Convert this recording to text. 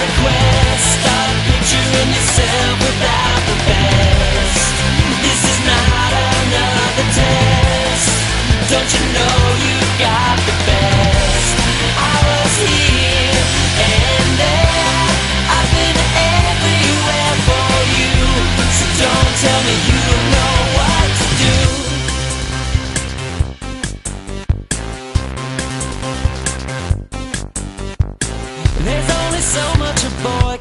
request. Start picturing yourself without the best. This is not another test. Don't you know you got the best? I was here and there. I've been everywhere for you. So don't tell me you don't know what to do. There's only so much a boy